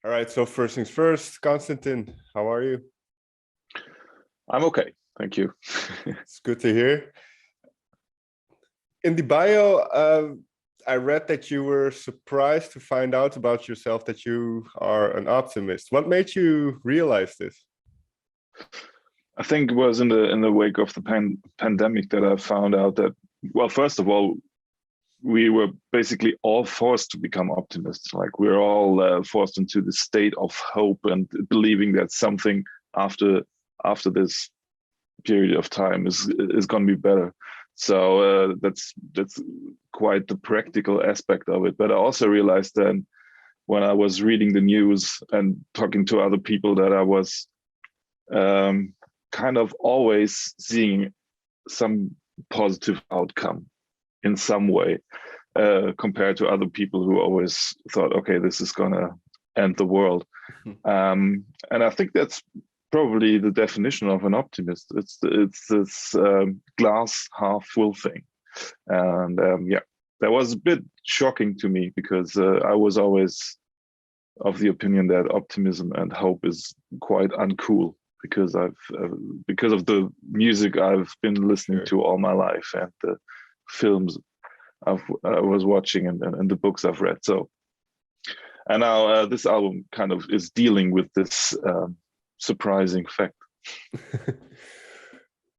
All right, so first things first, Konstantin, how are you? I'm okay, thank you. It's good to hear. In the bio, I read that you were surprised to find out about yourself that you are an optimist. What made you realize this? I think it was in the wake of the pandemic that I found out that, well, first of all, we were basically all forced to become optimists. Like we're all forced into the state of hope and believing that something after this period of time is going to be better. So that's quite the practical aspect of it. But I also realized then when I was reading the news and talking to other people that I was kind of always seeing some positive outcome in some way compared to other people who always thought, okay, this is gonna end the world. And I think that's probably the definition of an optimist. It's this glass half full thing. And that was a bit shocking to me because I was always of the opinion that optimism and hope is quite uncool because because of the music I've been listening to all my life and the films I was watching and the books I've read. So, and now this album kind of is dealing with this surprising fact.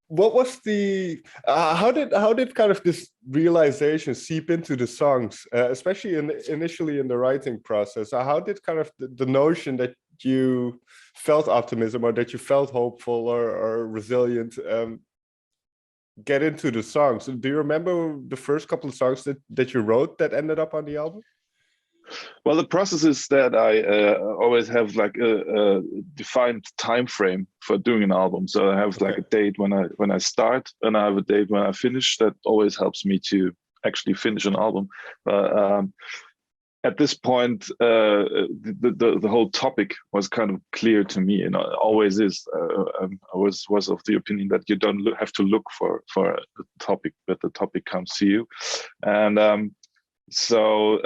What was the how did kind of this realization seep into the songs, especially initially in the writing process? How did kind of the notion that you felt optimism or that you felt hopeful or resilient get into the songs? Do you remember the first couple of songs that you wrote that ended up on the album? Well, the process is that I always have like a defined time frame for doing an album. So I have like a date when I start, and I have a date when I finish. That always helps me to actually finish an album. At this point, the whole topic was kind of clear to me, and it always is. I was of the opinion that you don't have to look for a topic, but the topic comes to you. And so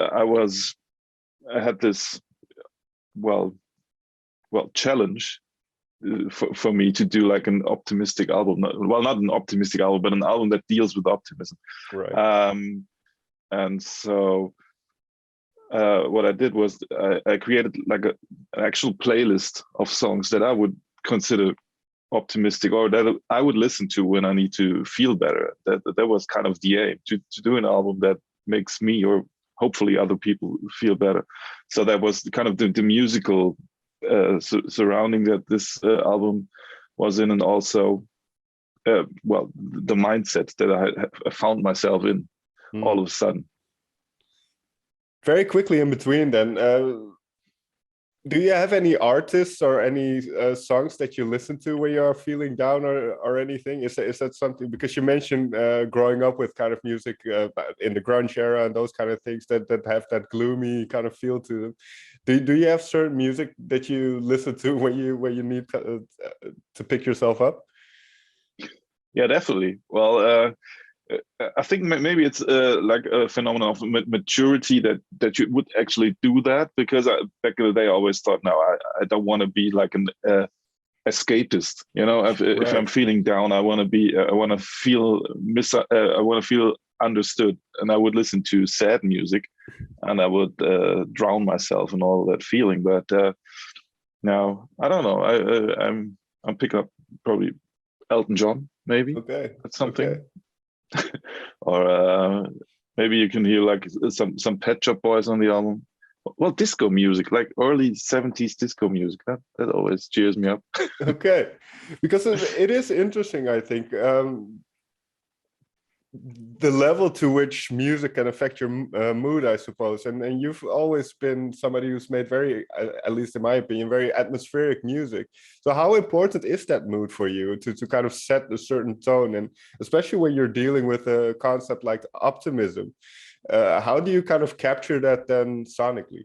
I had this challenge for me to do like an optimistic album. Well, not an optimistic album, but an album that deals with optimism. Right. And so what I did was I created like an actual playlist of songs that I would consider optimistic or that I would listen to when I need to feel better. That was kind of the aim, to do an album that makes me or hopefully other people feel better. So that was kind of the musical surrounding that this album was in, and also the mindset that I found myself in all of a sudden. Very quickly in between then, do you have any artists or any songs that you listen to when you're feeling down or anything? Is that something, because you mentioned growing up with kind of music in the grunge era and those kind of things that have that gloomy kind of feel to them. Do you have certain music that you listen to when you need to pick yourself up? Yeah, definitely. Well, I think maybe it's like a phenomenon of maturity that you would actually do that, because back in the day I always thought, no, I don't want to be like an escapist. You know, if I'm feeling down, I want to feel understood, and I would listen to sad music, and I would drown myself in all that feeling. But now I don't know. I'm picking up probably Elton John, maybe. Okay, that's something. Okay. Or maybe you can hear like some Pet Shop Boys on the album. Well, disco music, like early 70s disco music, that always cheers me up. Okay, because it is interesting, I think, the level to which music can affect your mood, I suppose. And you've always been somebody who's made very, at least in my opinion, very atmospheric music. So how important is that mood for you to kind of set a certain tone? And especially when you're dealing with a concept like optimism, how do you kind of capture that then sonically?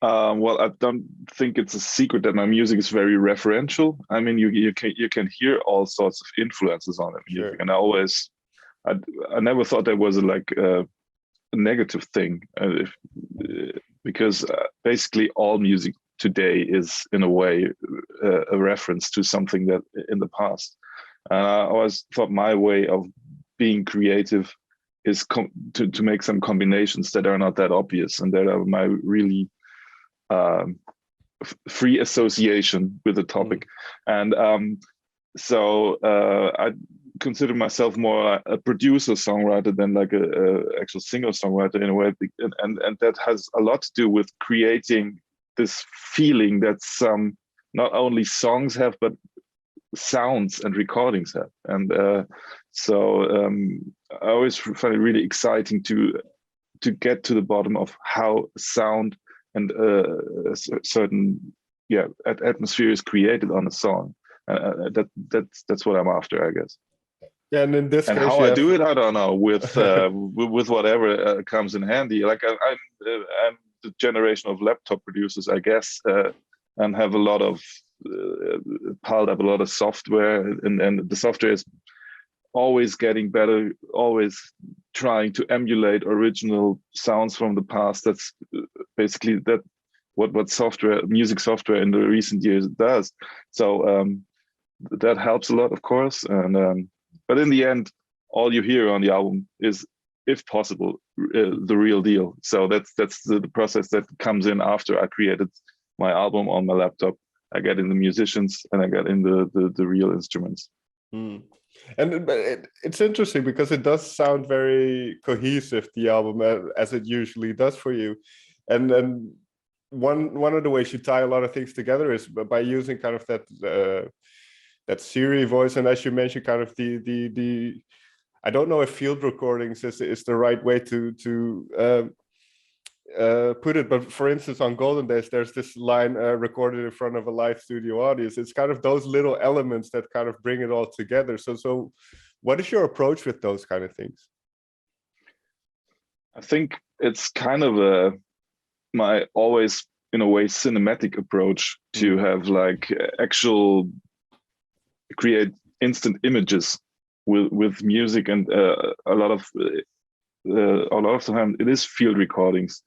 Well, I don't think it's a secret that my music is very referential. I mean, you can hear all sorts of influences on the music, and I never thought that was like a negative thing. because basically all music today is in a way a reference to something that in the past. And I always thought my way of being creative is to make some combinations that are not that obvious and that are my really free association with the topic. And so I consider myself more a producer songwriter than like a actual singer songwriter in a way, and that has a lot to do with creating this feeling that some not only songs have but sounds and recordings have. And so I always find it really exciting to get to the bottom of how sound and a certain atmosphere is created on a song. That's what I'm after, I guess. Yeah, and in this and case, how I do it, I don't know. With with whatever comes in handy. Like I'm the generation of laptop producers, I guess, and have a lot of piled up a lot of software, and the software is always getting better, always trying to emulate original sounds from the past. That's basically what software, music software in the recent years does. So that helps a lot, of course. And but in the end, all you hear on the album is, if possible, the real deal. So that's the process that comes in after I created my album on my laptop. I get in the musicians and I get in the real instruments. And it's interesting because it does sound very cohesive, the album, as it usually does for you. And one of the ways you tie a lot of things together is by using kind of that Siri voice, and as you mentioned, kind of the I don't know if field recordings is the right way to put it, but for instance, on Golden Days, there's this line recorded in front of a live studio audience. It's kind of those little elements that kind of bring it all together. So what is your approach with those kind of things? I think it's kind of my always, in a way, cinematic approach to have like actual create instant images with music, and a lot of the time it is field recordings.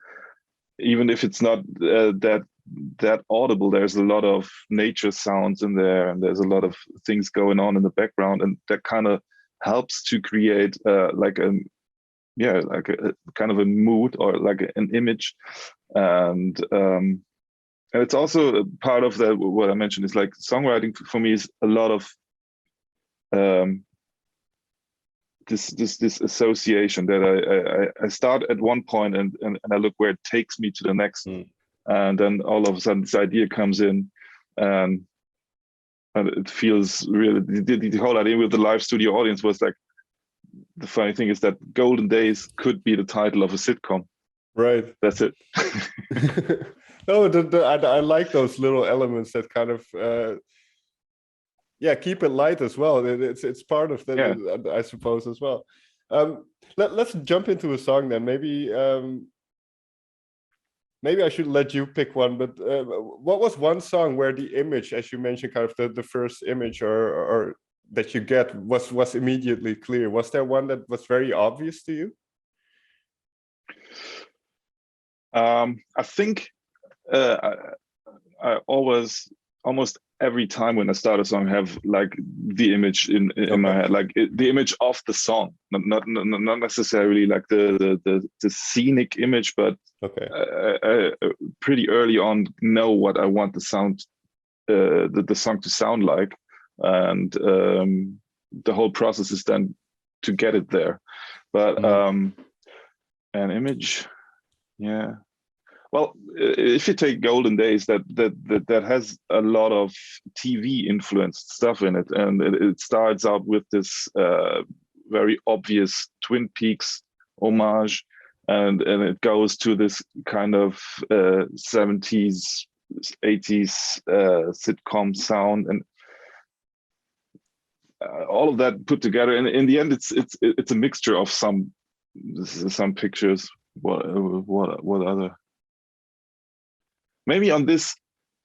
Even if it's not that audible, there's a lot of nature sounds in there, and there's a lot of things going on in the background, and that kind of helps to create like a kind of a mood or like an image. And it's also a part of that. What I mentioned is like songwriting for me is a lot of this association that I start at one point and I look where it takes me to the next, and then all of a sudden this idea comes in, and it feels really the whole idea with the live studio audience was like, the funny thing is that Golden Days could be the title of a sitcom. Right. That's it. No, I like those little elements that kind of keep it light as well. It's part of that, I suppose, as well. Let's jump into a song then. Maybe I should let you pick one. But what was one song where the image, as you mentioned, kind of the first image or that you get was immediately clear? Was there one that was very obvious to you? I think I always, almost every time when I start a song, have like the image in my head, like the image of the song, not necessarily like the scenic image, but I pretty early on know what I want the sound, the song to sound like, and the whole process is then to get it there. But an image, yeah. Well, if you take Golden Days, that has a lot of TV influenced stuff in it, and it starts out with this very obvious Twin Peaks homage, and it goes to this kind of 70s, 80s sitcom sound, and all of that put together. And in the end, it's a mixture of some pictures. What other? Maybe on this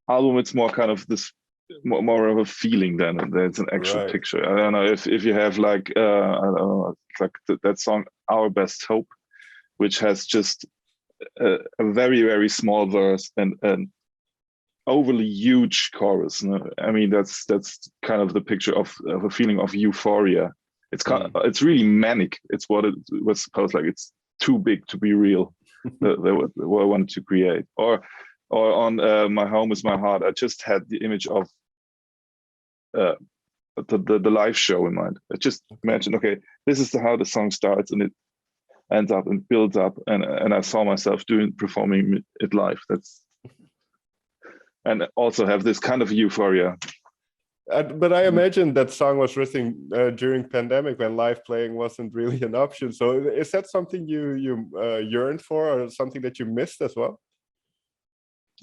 album, it's more kind of this more of a feeling than it's an actual picture. I don't know if you have like I don't know, like that song "Our Best Hope," which has just a very, very small verse and an overly huge chorus. No? I mean, that's kind of the picture of a feeling of euphoria. It's it's really manic. It's what it was supposed like. It's too big to be real. What I wanted to create. Or on My Home Is My Heart, I just had the image of the live show in mind. I just imagined, okay, this is how the song starts and it ends up and builds up, and I saw myself performing it live. And also have this kind of euphoria. But I imagine that song was written during pandemic when live playing wasn't really an option. So is that something you yearned for, or something that you missed as well?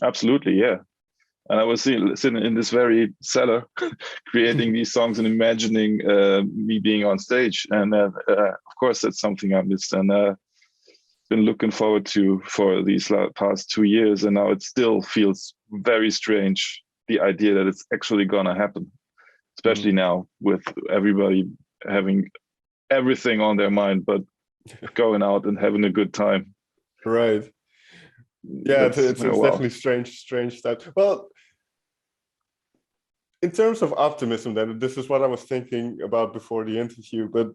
Absolutely, yeah. And I was sitting in this very cellar, creating these songs and imagining me being on stage. And of course, that's something I missed, and been looking forward to for these past 2 years. And now it still feels very strange, the idea that it's actually gonna happen, especially now with everybody having everything on their mind but going out and having a good time. Right. Yeah, it's definitely strange stuff. Well, in terms of optimism, then, this is what I was thinking about before the interview, but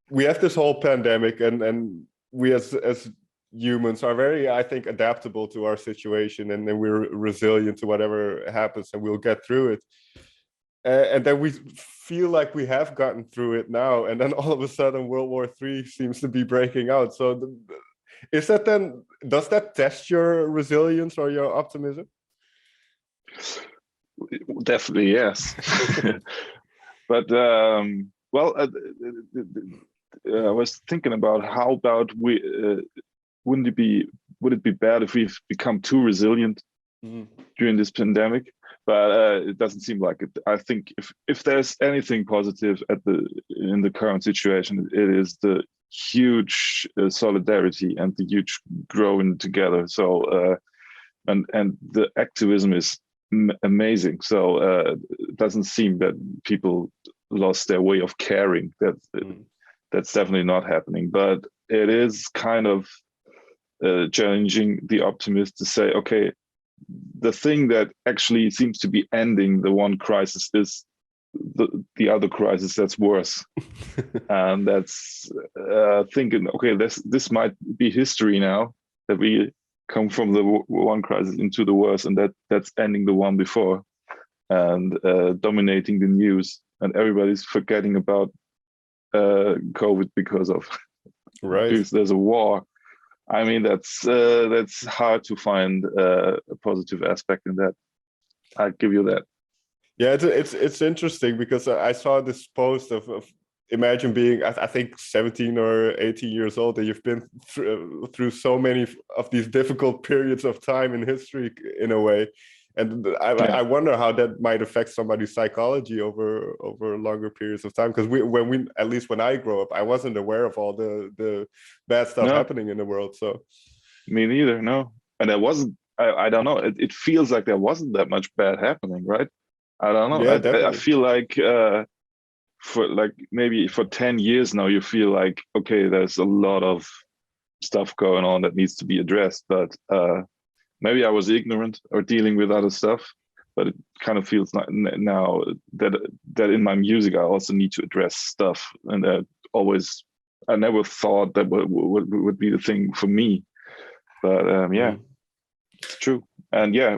we have this whole pandemic, and we as humans are very, I think, adaptable to our situation, and then we're resilient to whatever happens, and we'll get through it. And then we feel like we have gotten through it now, and then all of a sudden World War III seems to be breaking out. So does that test your resilience or your optimism? Definitely, yes. But well, I was thinking about how about would it be bad if we've become too resilient during this pandemic? But it doesn't seem like it. I think if there's anything positive in the current situation, it is the huge solidarity and the huge growing together. So and the activism is amazing. So it doesn't seem that people lost their way of caring. That's definitely not happening. But it is kind of challenging the optimist to say, okay, the thing that actually seems to be ending the one crisis is the other crisis that's worse. And that's thinking, okay, this might be history now, that we come from the one crisis into the worse, and that's ending the one before, and dominating the news, and everybody's forgetting about COVID because there's a war. I mean, that's hard to find a positive aspect in that. I'll give you that. Yeah, it's interesting, because I saw this post of imagine being, I think, 17 or 18 years old, and you've been through so many of these difficult periods of time in history, in a way. And I wonder how that might affect somebody's psychology over longer periods of time. Because at least when I grow up, I wasn't aware of all the bad stuff happening in the world. So me neither. No, and there wasn't. I don't know. It feels like there wasn't that much bad happening, right? I don't know. Yeah, I feel like maybe for 10 years now, you feel like, okay, there's a lot of stuff going on that needs to be addressed, but maybe I was ignorant or dealing with other stuff. But it kind of feels like now that in my music I also need to address stuff, and I never thought that would be the thing for me. But it's true. And yeah,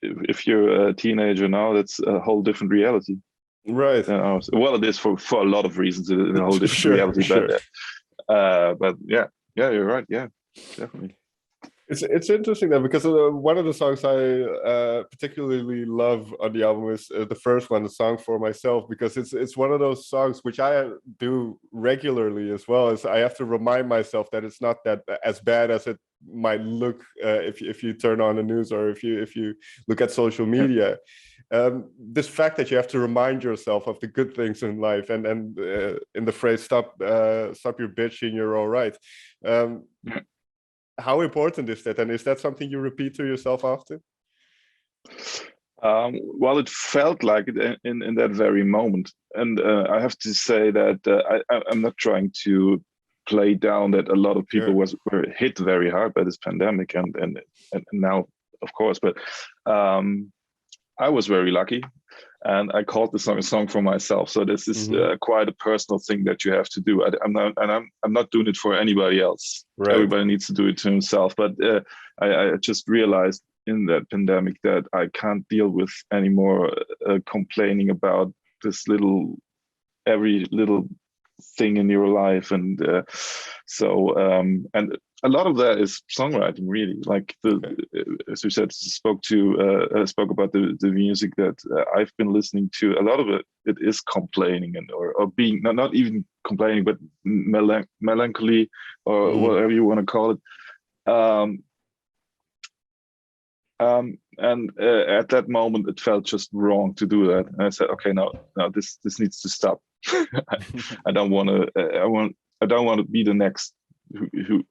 if you're a teenager now, that's a whole different reality. Right. Well, it is for a lot of reasons, a whole different reality. Sure. But yeah, you're right. Yeah, definitely. It's interesting though, because one of the songs I particularly love on the album is the first one, the Song for Myself, because it's one of those songs which I do regularly as well. As I have to remind myself that it's not that as bad as it might look if you turn on the news, or if you look at social media. This fact that you have to remind yourself of the good things in life, and in the phrase "stop your bitching, you're all right." How important is that, and is that something you repeat to yourself often? Well, it felt like it in that very moment, and I have to say that I'm not trying to play down that a lot of people Sure. were hit very hard by this pandemic, and now, of course. But I was very lucky, and I called the song a song for myself. So this is quite a personal thing that you have to do. I'm not doing it for anybody else. Right. Everybody needs to do it to himself. But I just realized in that pandemic that I can't deal with any more complaining about this every little thing in your life, and and a lot of that is songwriting, really. Like as we said, spoke about the music that I've been listening to. A lot of it is complaining or being not even complaining, but melancholy or whatever you want to call it. And at that moment, it felt just wrong to do that, and I said, okay, no, this needs to stop. I don't want to be the next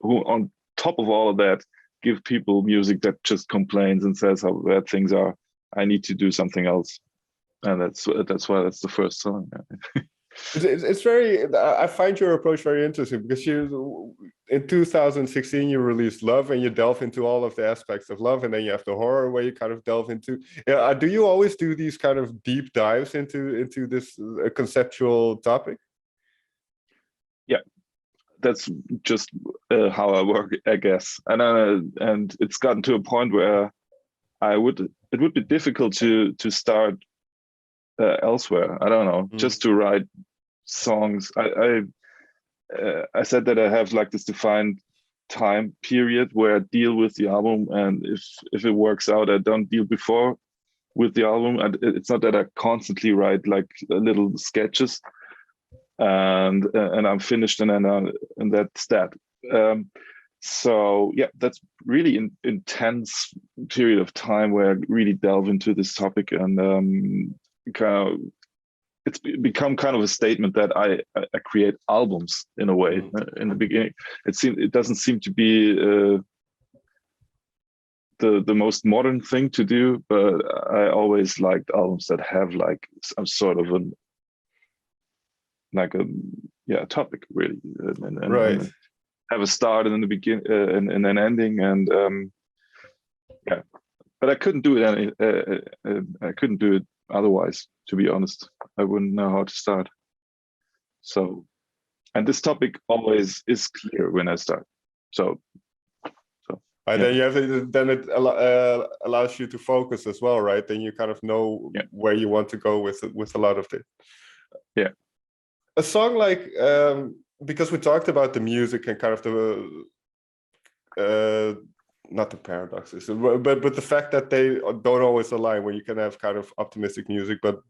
who on top of all of that give people music that just complains and says how bad things are. I need to do something else, and that's why that's the first song. It's very. I find your approach very interesting, because in 2016 you released Love, and you delve into all of the aspects of love, and then you have the horror where you kind of delve into. Do you always do these kind of deep dives into this conceptual topic? Yeah, that's just how I work, I guess, and it's gotten to a point where it would be difficult to start elsewhere. I don't know, just to write songs. I said that I have like this defined time period where I deal with the album, and if it works out, I don't deal before with the album. And it's not that I constantly write like little sketches and I'm finished, and then and that's that. So yeah, that's really an intense period of time where I really delve into this topic, and kind of, it's become kind of a statement that I create albums in a way. In the beginning, it doesn't seem to be the most modern thing to do, but I always liked albums that have like some sort of a topic, really, and right. And have a start and then the begin and an ending, and yeah. But I couldn't do it. I couldn't do it otherwise. To be honest, I wouldn't know how to start. So, and this topic always is clear when I start. So. And then you have then it allows you to focus as well, right? Then you kind of know where you want to go with a lot of it. Yeah. A song like because we talked about the music and kind of the not the paradoxes, but the fact that they don't always align, where you can have kind of optimistic music but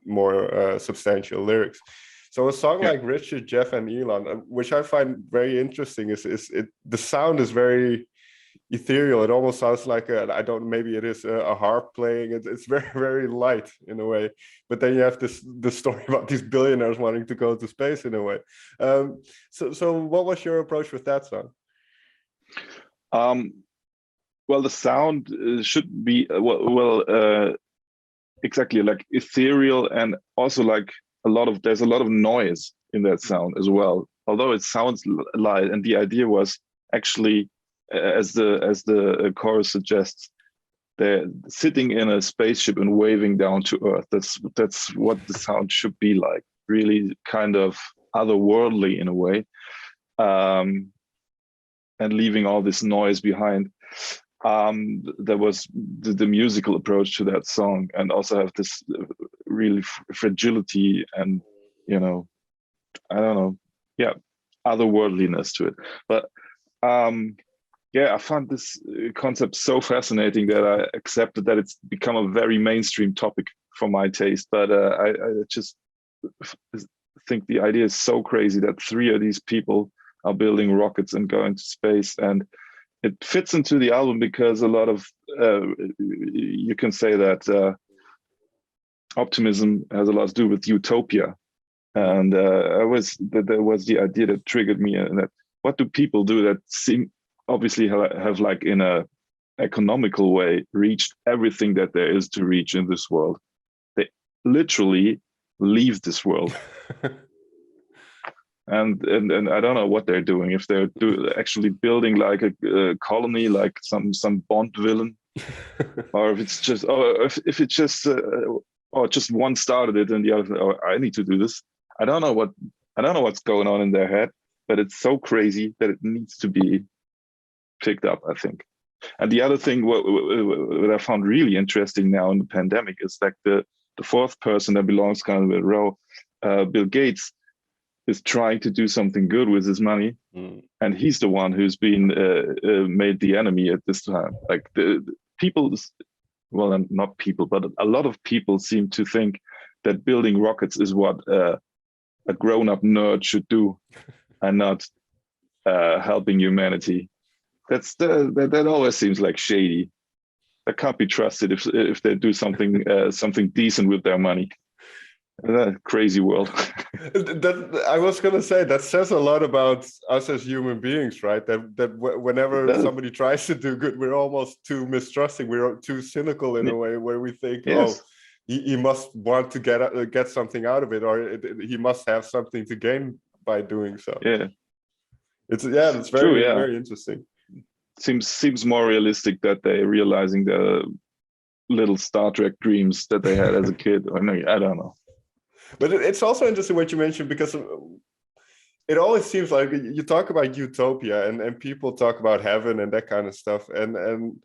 more substantial lyrics. So a song like Richard, Jeff, and Elon, which I find very interesting, is the sound is very ethereal. It almost sounds like maybe it is a harp playing. It's very, very light in a way, but then you have this story about these billionaires wanting to go to space in a way. So what was your approach with that song? Well, the sound should be exactly like ethereal, and also like there's a lot of noise in that sound as well, although it sounds light. And the idea was actually, as the chorus suggests, they're sitting in a spaceship and waving down to Earth. That's what the sound should be like, really kind of otherworldly in a way, and leaving all this noise behind. There was the musical approach to that song, and also have this really fragility and, I don't know, otherworldliness to it. But I found this concept so fascinating that I accepted that it's become a very mainstream topic for my taste. But I just think the idea is so crazy that 3 of these people are building rockets and going to space, and it fits into the album because a lot of you can say that optimism has a lot to do with utopia, and there was the idea that triggered me, and that what do people do that seem obviously have like in a economical way reached everything that there is to reach in this world? They literally leave this world. and I don't know what they're doing, if they're actually building like a colony, like some Bond villain, or if it's just, or if it's just or just one started it and the other, oh, I need to do this. I don't know what's going on in their head, but it's so crazy that it needs to be picked up, I think. And the other thing what I found really interesting now in the pandemic is like the fourth person that belongs kind of in a row, Bill Gates, is trying to do something good with his money, and he's the one who's been made the enemy at this time. Like the people, well, not people, but a lot of people seem to think that building rockets is what a grown-up nerd should do, and not helping humanity. That always seems like shady. That can't be trusted if they do something something decent with their money. That crazy world. I was gonna say that says a lot about us as human beings, right? That whenever somebody tries to do good, we're almost too mistrusting. We're too cynical in a way, where we think, yes, he must want to get something out of it, or he must have something to gain by doing so. Yeah, it's very true, very interesting. Seems more realistic that they're realizing the little Star Trek dreams that they had as a kid. Or no, I don't know. But it's also interesting what you mentioned, because it always seems like you talk about utopia and people talk about heaven and that kind of stuff. And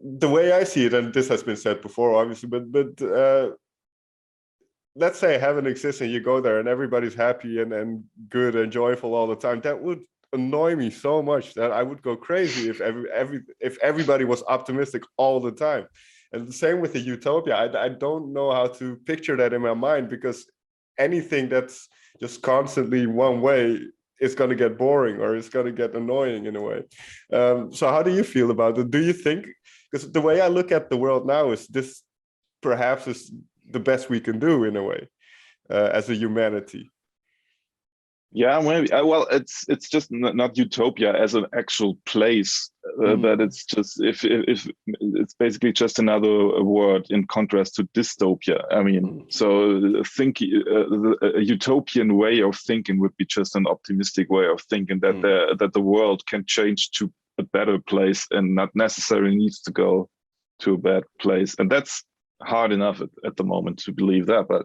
the way I see it, and this has been said before, obviously, but let's say heaven exists and you go there and everybody's happy and good and joyful all the time. That would annoy me so much that I would go crazy if everybody was optimistic all the time. And the same with the utopia. I don't know how to picture that in my mind, because anything that's just constantly one way is going to get boring, or it's going to get annoying in a way. So how do you feel about it? Do you think, because the way I look at the world now is this perhaps is the best we can do in a way as a humanity? Yeah, maybe. Well, it's just not utopia as an actual place, but it's just if it's basically just another word in contrast to dystopia. I mean, so a utopian way of thinking would be just an optimistic way of thinking that the world can change to a better place and not necessarily needs to go to a bad place, and that's hard enough at the moment to believe that. But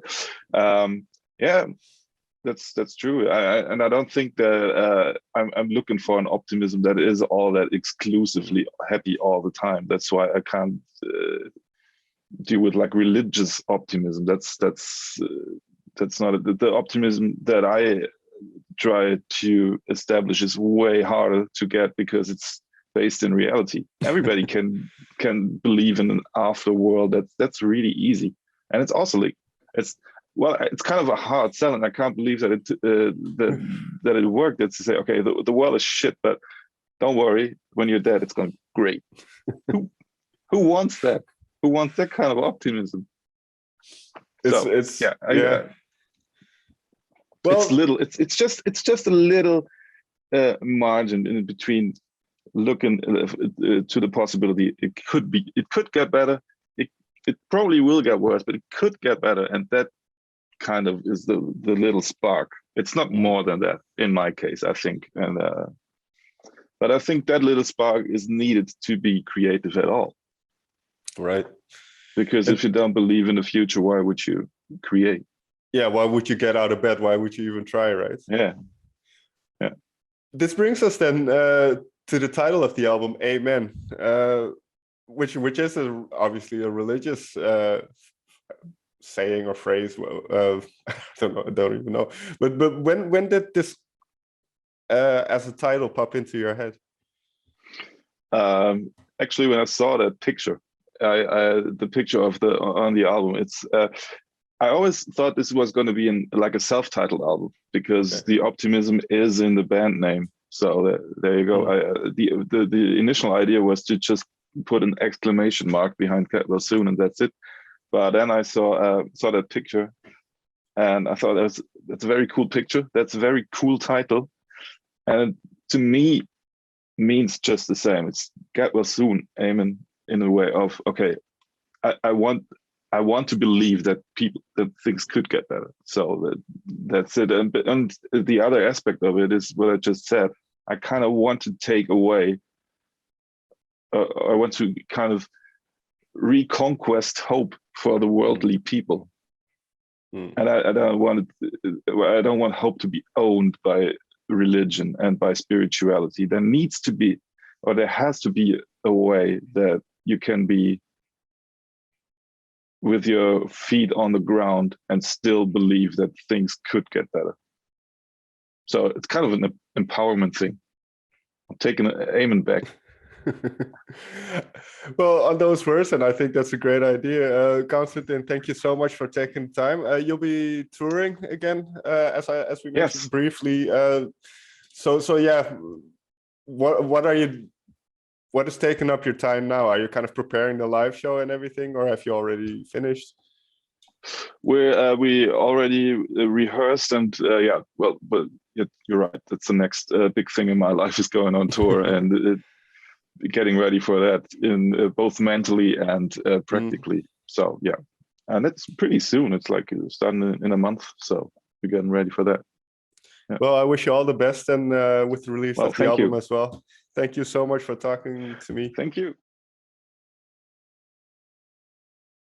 yeah. That's true, and I don't think that I'm looking for an optimism that is all that exclusively happy all the time. That's why I can't deal with like religious optimism. That's not the optimism that I try to establish is way harder to get, because it's based in reality. Everybody can believe in an after world. That's really easy, and it's also like it's kind of a hard sell, and I can't believe that it worked. It's to say, okay, the world is shit, but don't worry, when you're dead, it's going to be great. Who wants that? Who wants that kind of optimism? Well, it's just a little margin in between looking to the possibility it could get better. It probably will get worse, but it could get better, and that kind of is the little spark. It's not more than that in my case, I think. And but I think that little spark is needed to be creative at all. Right. Because if you don't believe in the future, why would you create? Yeah, why would you get out of bed? Why would you even try, right? Yeah. This brings us then to the title of the album, Amen, which is obviously a religious saying or phrase. I don't even know. But when did this as a title pop into your head? Actually, when I saw that picture, the picture of on the album, it's I always thought this was going to be like a self-titled album, because the optimism is in the band name. So there you go. The initial idea was to just put an exclamation mark behind Get Well Soon, and that's it. But then I saw that picture, and I thought that's a very cool picture. That's a very cool title, and to me means just the same. It's Get Well Soon, Amen, in a way of, okay, I want I want to believe that things could get better. So that's it. And the other aspect of it is what I just said. I kind of want to take away. I want to kind of reconquest hope for the worldly people, and I don't want hope to be owned by religion and by spirituality. There needs to be, or there has to be, a way that you can be with your feet on the ground and still believe that things could get better. So it's kind of an empowerment thing. I'm taking Eamon back. Well, on those words, and I think that's a great idea. Konstantin, thank you so much for taking time. You'll be touring again, as we mentioned briefly. So yeah, what is taking up your time now? Are you kind of preparing the live show and everything, or have you already finished? We already rehearsed, and but you're right. That's the next big thing in my life, is going on tour and getting ready for that in both mentally and practically. So yeah, and it's pretty soon. It's like starting in a month, so we're getting ready for that. Yeah. Well, I wish you all the best, and with the release of the album as well. Thank you so much for talking to me. Thank you.